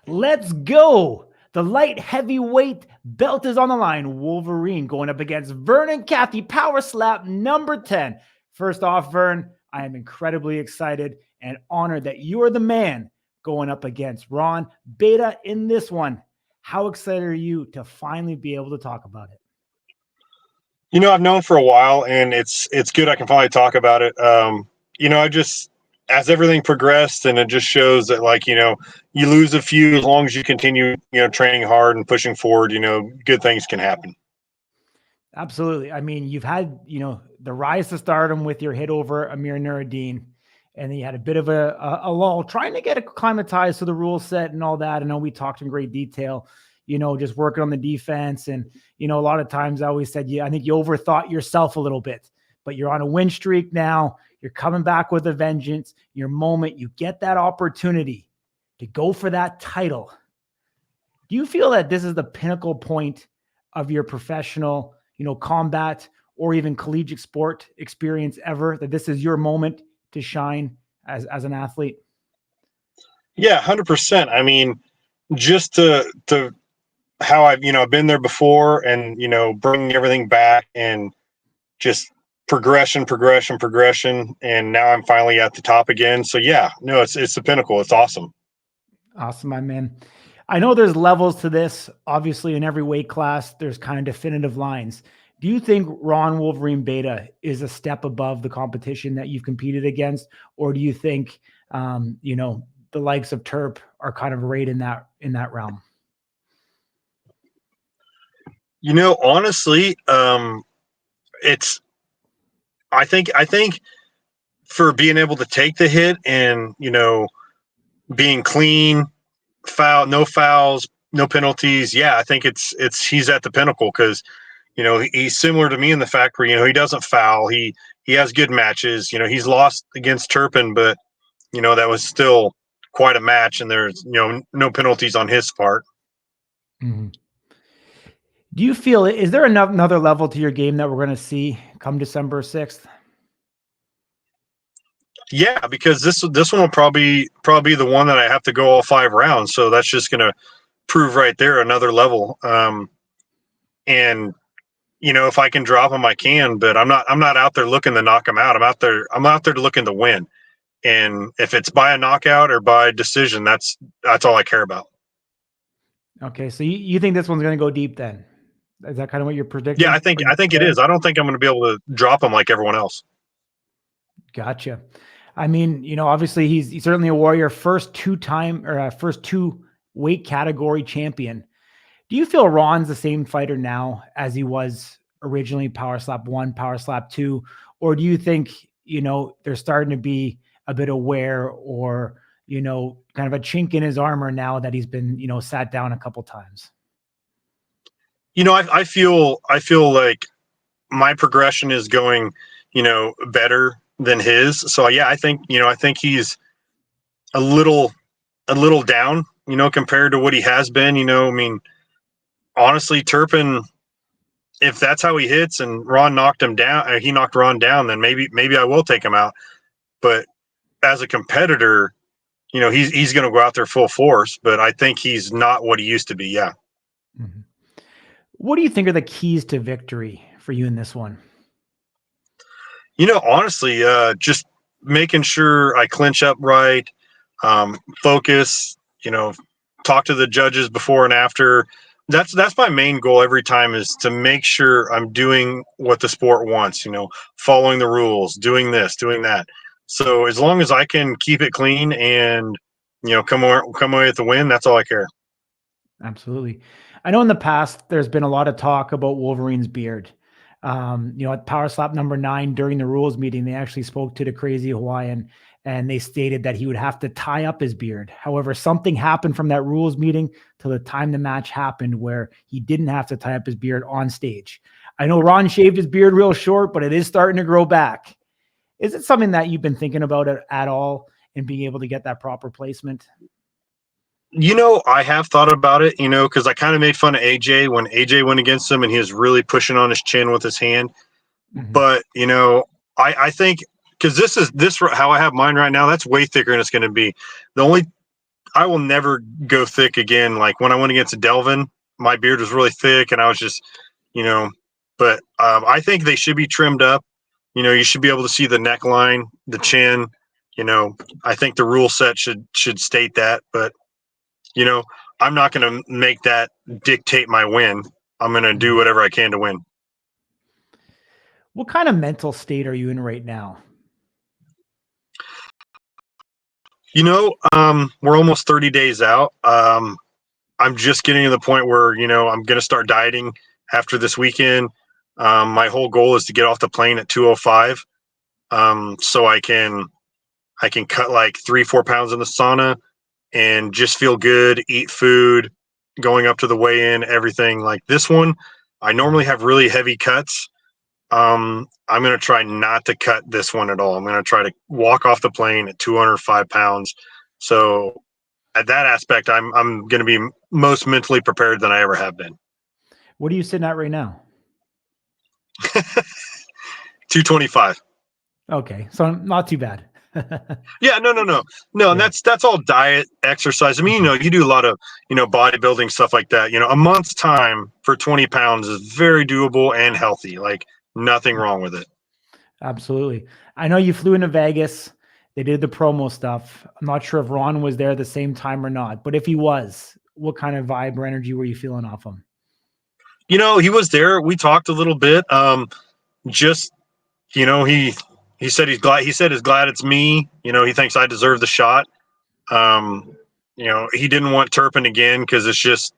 Let's go. The light heavyweight belt is on the line. Wolverine going up against Vernon Cathey, power slap number 10. First off, Vern, I am incredibly excited and honored that you are the man going up against Ron Beta in this one. How excited are you to finally be able to talk about it? I've known for a while, and it's good I can finally talk about it. I just, as everything progressed, and it just shows that, you lose a few, as long as you continue, training hard and pushing forward, good things can happen. Absolutely. I mean, you've had, the rise to stardom with your hit over Amir Nuruddin, and then you had a bit of a lull trying to get acclimatized to the rule set and all that. I know we talked in great detail, just working on the defense. And, a lot of times I always said, I think you overthought yourself a little bit, but you're on a win streak now. You're coming back with a vengeance. Your moment, you get that opportunity to go for that title. Do you feel that this is the pinnacle point of your professional, combat or even collegiate sport experience ever, that this is your moment to shine as an athlete? Yeah, 100%. I mean, just to how I've been there before, and bringing everything back, and just progression, and now I'm finally at the top again. So yeah, no, it's the pinnacle. It's awesome. Awesome, my man. I know there's levels to this. Obviously, in every weight class, there's kind of definitive lines. Do you think Ron Wolverine Beta is a step above the competition that you've competed against? Or do you think, the likes of Turp are kind of right in that realm? Honestly, I think for being able to take the hit, and, being clean, no fouls, no penalties. Yeah, I think he's at the pinnacle, because, he's similar to me in the fact where, he doesn't foul. He has good matches. He's lost against Turpin, but, that was still quite a match, and there's, no penalties on his part. Mm-hmm. Do you feel, is there another level to your game that we're going to see come December 6th? Yeah, because this one will probably be the one that I have to go all 5 rounds. So that's just going to prove right there another level. And if I can drop him, I can. But I'm not out there looking to knock him out. I'm out there looking to win. And if it's by a knockout or by decision, that's all I care about. Okay, so you think this one's going to go deep then? Is that kind of what you're predicting? Yeah, I think it is. I don't think I'm going to be able to drop him like everyone else. Gotcha. I mean, obviously he's certainly a warrior, first two weight category champion. Do you feel Ron's the same fighter now as he was originally, Power Slap 1, Power Slap 2? Or do you think, there's starting to be a bit of wear, or, kind of a chink in his armor now that he's been, sat down a couple times? I feel like my progression is going, better than his. So yeah, I think he's a little down, compared to what he has been. I mean, honestly, Turpin, if that's how he hits and Ron knocked him down, he knocked Ron down, then maybe I will take him out. But as a competitor, he's going to go out there full force, but I think he's not what he used to be. Yeah. Mm-hmm. What do you think are the keys to victory for you in this one? Honestly, just making sure I clinch up right, focus, talk to the judges before and after. That's my main goal every time, is to make sure I'm doing what the sport wants, following the rules, doing this, doing that. So as long as I can keep it clean and, come away with the win, that's all I care. Absolutely. I know in the past, there's been a lot of talk about Wolverine's beard. At Power Slap number 9, during the rules meeting, they actually spoke to the Crazy Hawaiian, and they stated that he would have to tie up his beard. However, something happened from that rules meeting till the time the match happened where he didn't have to tie up his beard on stage. I know Ron shaved his beard real short, but it is starting to grow back. Is it something that you've been thinking about at all, and being able to get that proper placement? I have thought about it, because I kind of made fun of AJ when AJ went against him and he was really pushing on his chin with his hand. Mm-hmm. But, I think, because this how I have mine right now, that's way thicker than it's going to be. The only I will never go thick again. Like when I went against Delvin, my beard was really thick, and I was just, you know. But I think they should be trimmed up. You know, you should be able to see the neckline, the chin. You know, I think the rule set should state that. But you know, I'm not going to make that dictate my win. I'm going to do whatever I can to win. What kind of mental state are you in right now? You know, we're almost 30 days out. I'm just getting to the point where, you know, I'm going to start dieting after this weekend. My whole goal is to get off the plane at 2:05. So I can cut like 3-4 pounds in the sauna and just feel good, eat food, going up to the weigh-in, everything. Like this one, I normally have really heavy cuts. I'm going to try not to cut this one at all. I'm going to try to walk off the plane at 205 pounds. So at that aspect, I'm going to be most mentally prepared than I ever have been. What are you sitting at right now? 225. Okay. So not too bad. Yeah, no. Yeah. And that's all diet, exercise. I mean, you know, you do a lot of, you know, bodybuilding stuff like that. You know, a month's time for 20 pounds is very doable and healthy. Like nothing wrong with it. Absolutely. I know you flew into Vegas. They did the promo stuff. I'm not sure if Ron was there at the same time or not, but if he was, what kind of vibe or energy were you feeling off him? You know, he was there. We talked a little bit. Just, you know, he said he's glad. He said he's glad it's me. You know, he thinks I deserve the shot. You know, he didn't want Turpin again because it's just,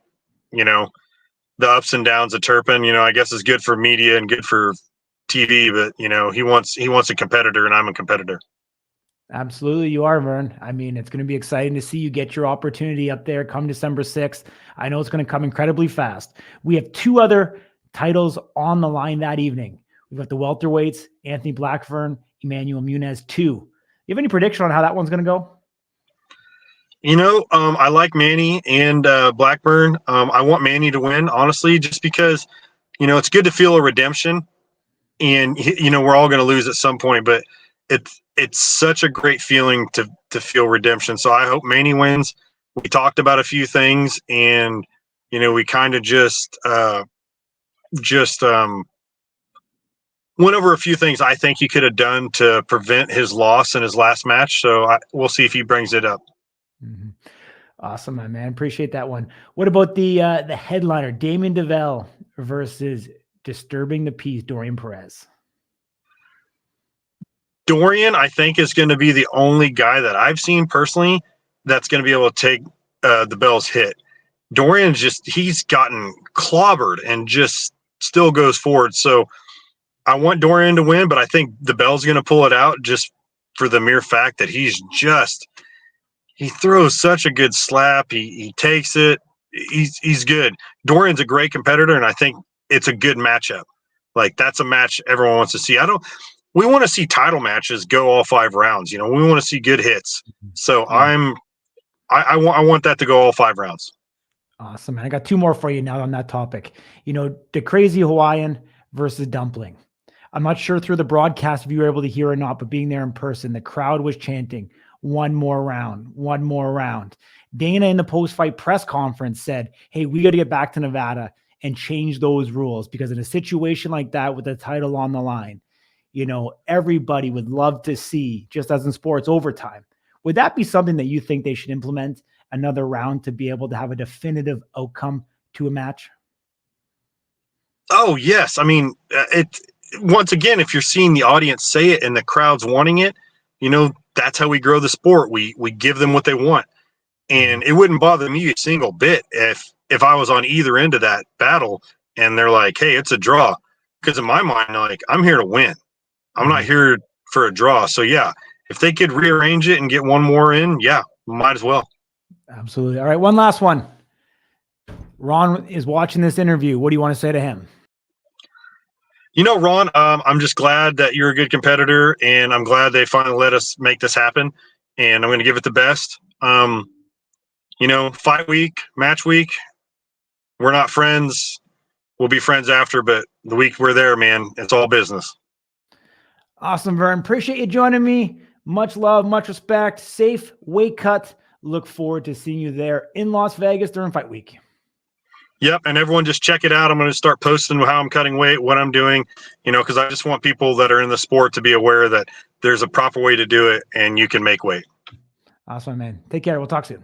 you know, the ups and downs of Turpin. You know, I guess it's good for media and good for TV, but you know, he wants a competitor, and I'm a competitor. Absolutely, you are, Vern. I mean, it's going to be exciting to see you get your opportunity up there come December 6th. I know it's going to come incredibly fast. We have two other titles on the line that evening. We've got the welterweights, Anthony Blackburn, Emmanuel Muniz 2. You have any prediction on how that one's going to go? You know, I like Manny and Blackburn. I want Manny to win, honestly, just because, you know, it's good to feel a redemption. And, you know, we're all going to lose at some point, but it's such a great feeling to feel redemption. So I hope Manny wins. We talked about a few things, and, you know, we kind of just went over a few things I think he could have done to prevent his loss in his last match. So we'll see if he brings it up. Mm-hmm. Awesome, my man. Appreciate that one. What about the headliner, Damien Dibbell versus Disturbing the Peace, Dorian Perez? Dorian, I think, is going to be the only guy that I've seen personally that's going to be able to take the Bell's hit. Dorian he's gotten clobbered and just still goes forward. So I want Dorian to win, but I think the Bell's going to pull it out just for the mere fact that he throws such a good slap. He takes it. He's good. Dorian's a great competitor, and I think it's a good matchup. Like that's a match everyone wants to see. We want to see title matches go all 5 rounds. You know, we want to see good hits. So I want that to go all 5 rounds. Awesome, man. I got 2 more for you now on that topic. You know, the Crazy Hawaiian versus Dumpling. I'm not sure through the broadcast if you were able to hear or not, but being there in person, the crowd was chanting, one more round, one more round. Dana in the post-fight press conference said, hey, we got to get back to Nevada and change those rules, because in a situation like that with the title on the line, you know, everybody would love to see, just as in sports, overtime. Would that be something that you think they should implement, another round, to be able to have a definitive outcome to a match? Oh, yes. I mean, once again, if you're seeing the audience say it and the crowd's wanting it, you know, that's how we grow the sport. We give them what they want. And it wouldn't bother me a single bit if I was on either end of that battle and they're like, hey, it's a draw. Because in my mind, like, I'm here to win. I'm not here for a draw. So, yeah, if they could rearrange it and get one more in, yeah, might as well. Absolutely. All right, one last one. Ron is watching this interview. What do you want to say to him? You know, Ron, I'm just glad that you're a good competitor, and I'm glad they finally let us make this happen, and I'm going to give it the best. You know, fight week, match week, we're not friends. We'll be friends after, but the week we're there, man, it's all business. Awesome, Vern. Appreciate you joining me. Much love, much respect. Safe weight cut. look forward to seeing you there in Las Vegas during fight week. Yep. And everyone just check it out. I'm going to start posting how I'm cutting weight, what I'm doing, because I just want people that are in the sport to be aware that there's a proper way to do it and you can make weight. Awesome, man. Take care. We'll talk soon.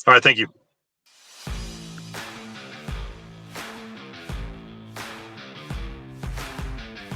All right. Thank you.